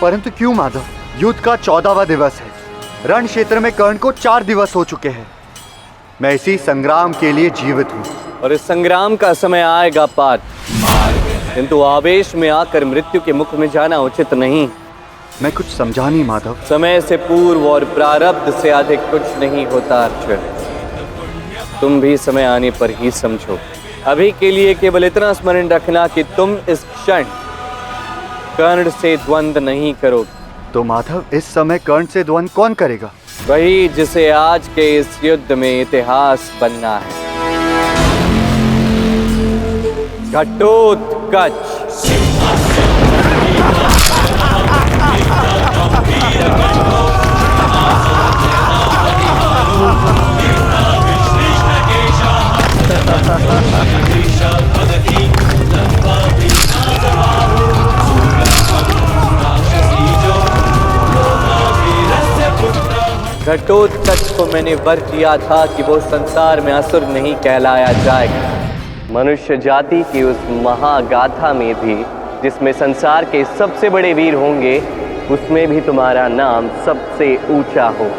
परंतु क्यों माधव? युद्ध का 14वां दिवस है। रण क्षेत्र में कर्ण को 4 दिवस हो चुके हैं। मैं इसी संग्राम के लिए जीवित हूँ। और इस संग्राम का समय आएगा पार्थ, किंतु आवेश में आकर मृत्यु के मुख में जाना उचित नहीं। मैं कुछ समझा नहीं माधव। समय से पूर्व और प्रारब्ध से अधिक कुछ नहीं होता अर्जुन। तुम भी समय आने पर ही समझो। अभी के लिए केवल इतना स्मरण रखना कि तुम इस क्षण कर्ण से द्वंद्व नहीं करोगे। तो माधव, इस समय कर्ण से द्वंद्व कौन करेगा? वही जिसे आज के इस युद्ध में इतिहास बनना है। घटोत्कच। घटोत्कच को मैंने वर दिया था कि वो संसार में असुर नहीं कहलाया जाएगा। मनुष्य जाति की उस महागाथा में भी, जिसमें संसार के सबसे बड़े वीर होंगे, उसमें भी तुम्हारा नाम सबसे ऊंचा हो।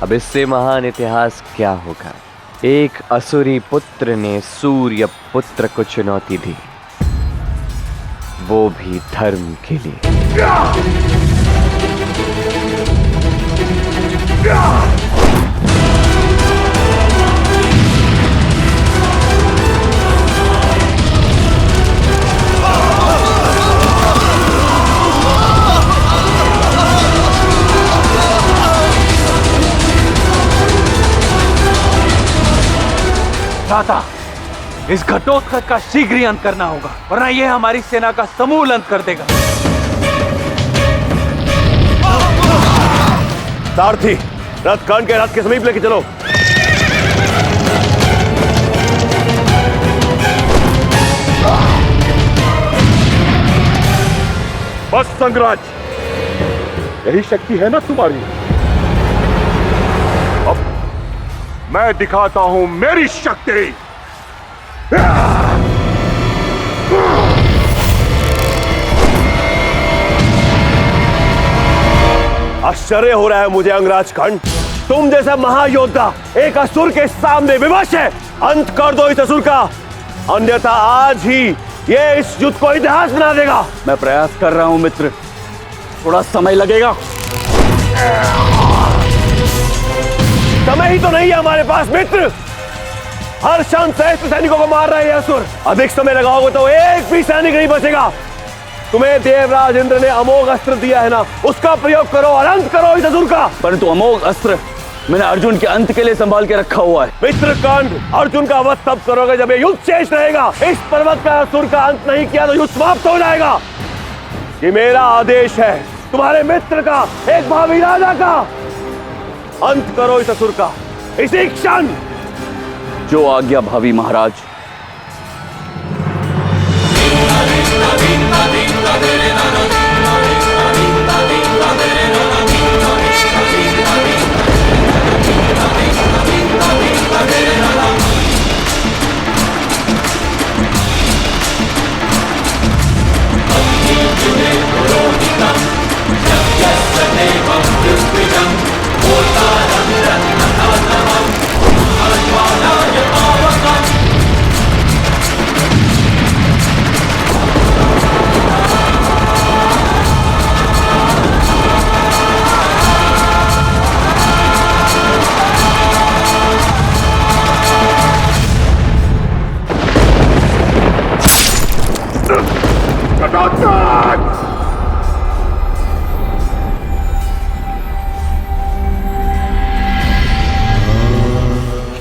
अब इससे महान इतिहास क्या होगा? एक असुरी पुत्र ने सूर्य पुत्र को चुनौती दी, वो भी धर्म के लिए। दाता, इस घटोत्कच का शीघ्र ही अंत करना होगा, वरना यह हमारी सेना का समूल अंत कर देगा। सारथी, रथ कर्ण के रथ के समीप लेके चलो। बस संगराज, यही शक्ति है ना तुम्हारी? अब मैं दिखाता हूं मेरी शक्ति। आश्चर्य हो रहा है मुझे अंगराज कर्ण, तुम जैसा महायोद्धा एक असुर के सामने विवश है। अंत कर दो इस असुर का, अन्यथा आज ही ये इस युद्ध को इतिहास बना देगा। मैं प्रयास कर रहा हूं मित्र, थोड़ा समय लगेगा। समय ही तो नहीं है हमारे पास मित्र। हर क्षण सहस्त्र सैनिकों को मार रहे हैं असुर। अधिक समय लगाओगे तो एक भी सैनिक नहीं बचेगा। तुम्हें देवराज इंद्र ने अमोघ अस्त्र दिया है ना, उसका प्रयोग करो और अंत करो इस असुर का। परंतु अमोघ अस्त्र मैंने अर्जुन के अंत के लिए संभाल के रखा हुआ है। मित्र कर्ण, अर्जुन का वध तब करोगे जब ये युद्ध शेष रहेगा। इस पर्वत का असुर का अंत नहीं किया तो युद्ध समाप्त हो जाएगा। ये मेरा आदेश है, तुम्हारे मित्र का, एक भावी राजा का। अंत करो इस असुर का इसी क्षण। जो आज्ञा भावी महाराज।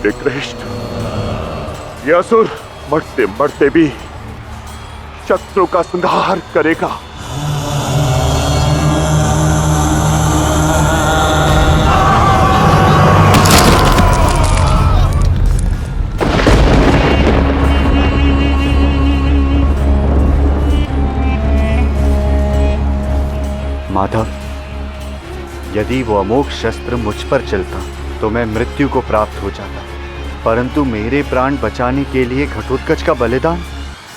श्री कृष्ण, यह असुर मरते मरते भी शत्रु का संहार करेगा। माधव, यदि वो अमोघ शस्त्र मुझ पर चलता तो मैं मृत्यु को प्राप्त हो जाता, परंतु मेरे प्राण बचाने के लिए घटोत्कच का बलिदान।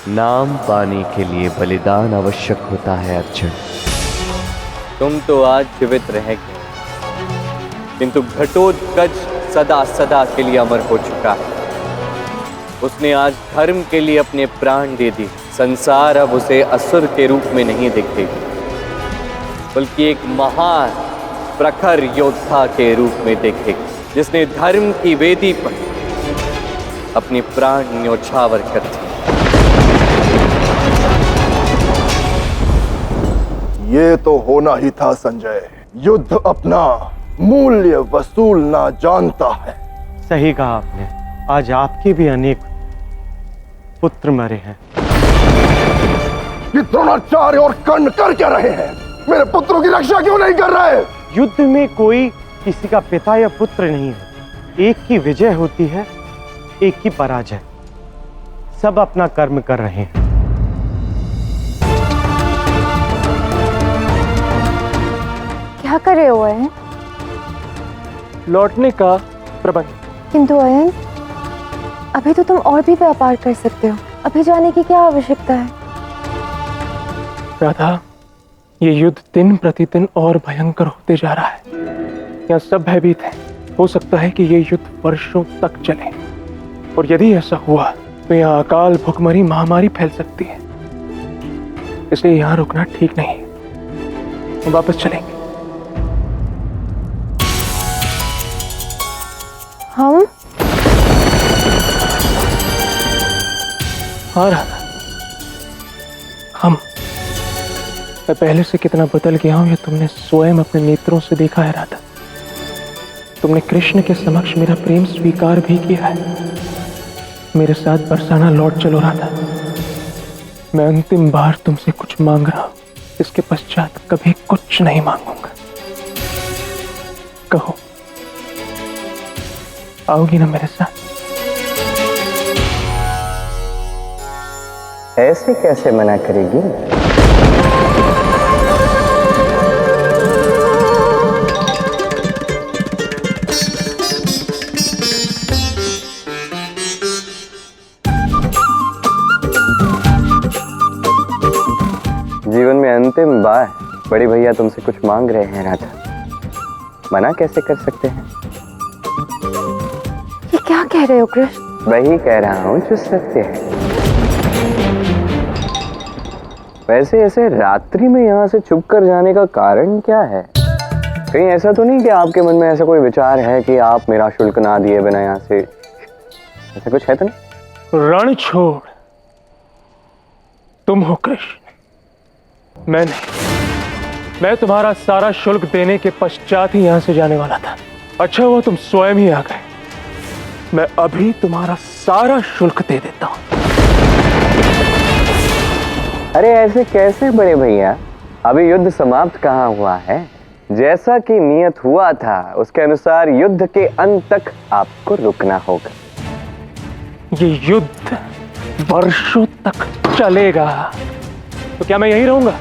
नाम पाने के लिए बलिदान आवश्यक होता है अर्जुन। तुम तो आज जीवित रह गए, किंतु घटोत्कच सदा सदा के लिए अमर हो चुका है। उसने आज धर्म के लिए अपने प्राण दे दिए। संसार अब उसे असुर के रूप में नहीं देखेगा, बल्कि एक महान प्रखर योद्धा के रूप में देखेगा, जिसने धर्म की वेदी पर अपने प्राण न्योछावर कर दिए। ये तो होना ही था संजय। युद्ध अपना मूल्य वसूलना जानता है। सही कहा आपने। आज आपके भी अनेक पुत्र मरे हैं। ये द्रोणाचार्य और कर्ण कर क्या रहे हैं? मेरे पुत्रों की रक्षा क्यों नहीं कर रहे? युद्ध में कोई किसी का पिता या पुत्र नहीं है। एक की विजय होती है, एक की पराजय। सब अपना कर्म कर रहे हैं। क्या कर रहे हो अयन? लौटने का प्रबंध। किंतु अयन, अभी तो तुम और भी व्यापार कर सकते हो। अभी जाने की क्या आवश्यकता है? राधा, ये युद्ध दिन प्रतिदिन और भयंकर होते जा रहा है। यहाँ सब भयभीत हैं। हो सकता है कि ये युद्ध वर्षों तक चले, और यदि ऐसा हुआ तो यहाँ अकाल, भुखमरी, महामारी फैल सकती है। इसलिए यहाँ रुकना ठीक नहीं है। हम वापस चलेंगे। हम? हाँ राधा, हम। मैं पहले से कितना बदल गया हूं, यह तुमने स्वयं अपने नेत्रों से देखा है राधा। तुमने कृष्ण के समक्ष मेरा प्रेम स्वीकार भी किया है। मेरे साथ बरसाना लौट चलो राधा। मैं अंतिम बार तुमसे कुछ मांग रहा हूं। इसके पश्चात कभी कुछ नहीं मांगूंगा। कहो, आओगी ना मेरे साथ? ऐसे कैसे मना करेगी? जीवन में अंतिम बार बड़े भैया तुमसे कुछ मांग रहे हैं राधा, मना कैसे कर सकते हैं? ये क्या कह रहे हो कृष्ण? वही कह रहा हूं जो सत्य है। वैसे ऐसे रात्रि में यहाँ से छुप कर जाने का कारण क्या है? कहीं ऐसा तो नहीं कि आपके मन में ऐसा कोई विचार है कि आप मेरा शुल्क ना दिए बिना यहाँ से, ऐसा कुछ है तो नहीं? रण छोड़, तुम हो कृष्ण, मैं नहीं। मैं तुम्हारा सारा शुल्क देने के पश्चात ही यहां से जाने वाला था। अच्छा हुआ तुम स्वयं ही आ गए। मैं अभी तुम्हारा सारा शुल्क दे देता हूं। अरे ऐसे कैसे बड़े भैया? अभी युद्ध समाप्त कहाँ हुआ है? जैसा कि नियत हुआ था उसके अनुसार युद्ध के अंत तक आपको रुकना होगा। ये युद्ध वर्षों तक चलेगा, तो क्या मैं यहीं रहूंगा?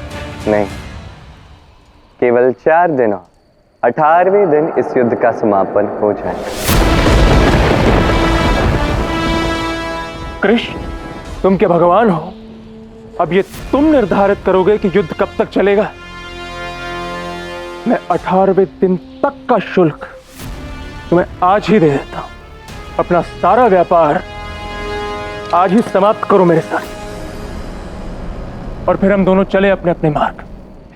नहीं, केवल 4 दिन और 18वें दिन इस युद्ध का समापन हो जाएगा। कृष्ण, तुम क्या भगवान हो? अब ये तुम निर्धारित करोगे कि युद्ध कब तक चलेगा। मैं 18वें दिन तक का शुल्क तुम्हें आज ही दे देता हूं। अपना सारा व्यापार आज ही समाप्त करो मेरे साथ, और फिर हम दोनों चले अपने अपने मार्ग।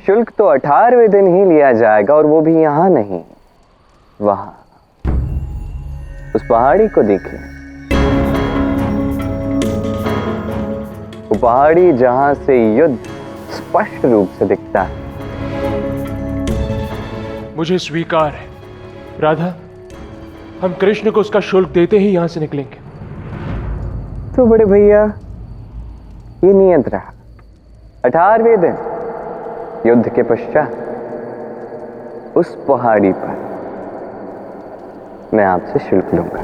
शुल्क तो 18वें दिन ही लिया जाएगा, और वो भी यहां नहीं, वहां उस पहाड़ी को देखिए। वो पहाड़ी जहां से युद्ध स्पष्ट रूप से दिखता है। मुझे स्वीकार है राधा, हम कृष्ण को उसका शुल्क देते ही यहां से निकलेंगे। तो बड़े भैया ये नियत रहा। 18वें दिन युद्ध के पश्चात उस पहाड़ी पर मैं आपसे शुल्क लूंगा।